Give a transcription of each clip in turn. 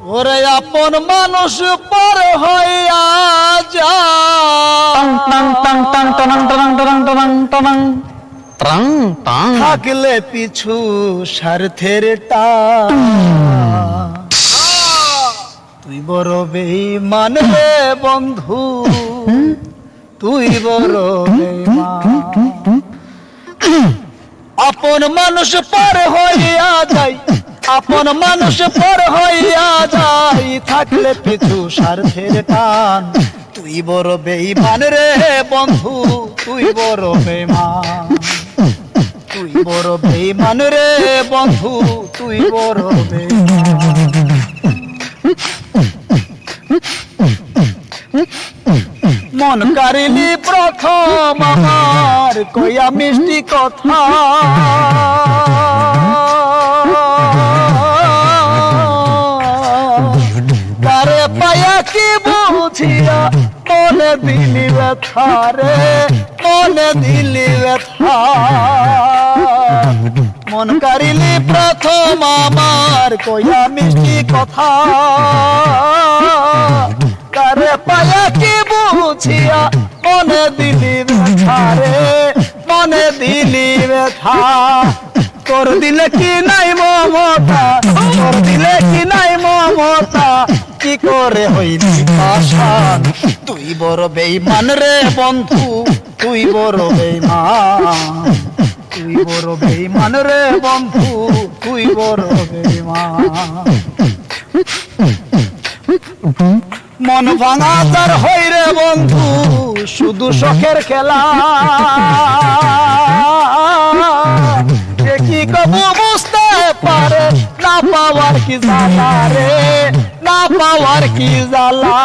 ওরে আপন মানুষ পর হইয়া থাকলে পিছু স্বার্থের টান তুই বড় বেঈমান রে বন্ধু তুই বড় বেঈমান আপন মানুষ পর হইয়া যায় আপন মানুষ পর হইয়া যায় থাকলে পিছু স্বার্থের টান তুই বড় বেঈমান রে বন্ধু তুই বড় বেঈমান তুই বড় বেঈমান রে বন্ধু তুই বড় বেঈমান মন কারিলি প্রথম আমার কইয়া মিষ্টি কথা কারে পায়া কি বুঝিয়া মনে দিলি ব্যথা রে মনে দিলি ব্যথা মন কারিলি প্রথম আমার কইয়া মিষ্টি কথা কারে পায়া কি বুঝিয়া মনে দিলি ব্যথা রে মনে দিলি ব্যথা তোর দিলে কি নাই মমতা তোর দিলে কি নাই মমতা কি করে হইলি পাশান তুই বড় বেঈমান রে বন্ধু তুই বড় বেঈমান তুই বড় বেঈমান রে বন্ধু তুই বড় বেঈমান মন ভাঙা তার হই রে বন্ধু শুধু শখের খেলা কি কবু বুঝতে পারে না পাওয়ার কি জ্বালা রে না পাওয়ার কি জ্বালা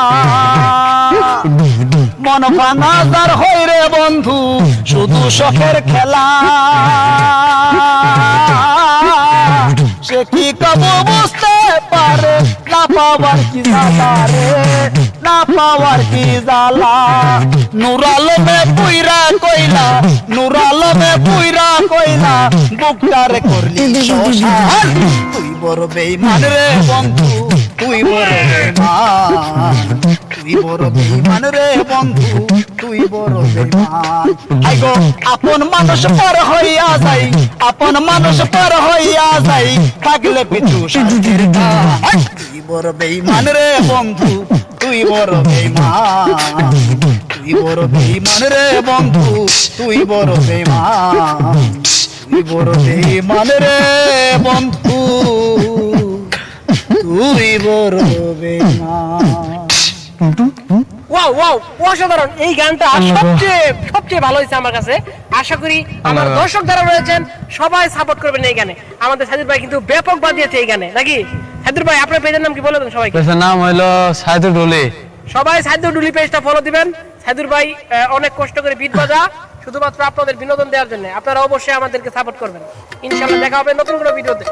মন ভাঙা তার হই রে বন্ধু শুধু শখের খেলা সে কি কবু বুঝতে পারে না পাওয়ার কি জ্বালা রে না পাওয়ার কি জ্বালা নুরালমে পুইরা কইলা নুরালমে পুইরা কইলা বুকটারে করলি শ্মশান তুই বড় বেঈমান রে বন্ধু তুই বড় বেঈমান তুই বড় বেঈমান রে বন্ধু তুই বড় বেঈমান আই গো আপন মানুষ পর হইয়া যাই আপন মানুষ পর হইয়া যাই থাকলে পিছু স্বার্থের টান তুই বড় বেঈমান রে বন্ধু তুই বড় বেঈমান তুই বড় বেঈমান রে বন্ধু তুই বড় বেঈমান তুই বড় বেঈমান রে বন্ধু তুই বড় বেঈমান ওয়াও ওয়াও অসাধারণ এই গানটা সবচেয়ে ভালো হয়েছে আমার কাছে আশা করি আমার দর্শক যারা রয়েছেন সবাই সাপোর্ট করবেন এই গানে আমাদের সাজিদ ভাই কিন্তু ব্যাপক বাজিয়েছে এই গানে নাকি সাজিদ ভাই আপনার পেজের নাম কি বলে দেন সবাইকে পেজের নাম হলো সাইদুর ডুলি সবাই সাইদুর ডুলি পেজটা ফলো দিবেন সাইদুর ভাই অনেক কষ্ট করে বিট বাজা শুধুমাত্র আপনাদের বিনোদন দেওয়ার জন্য আপনারা অবশ্যই আমাদেরকে সাপোর্ট করবেন ইনশাআল্লাহ দেখা হবে নতুন কোনো ভিডিওতে।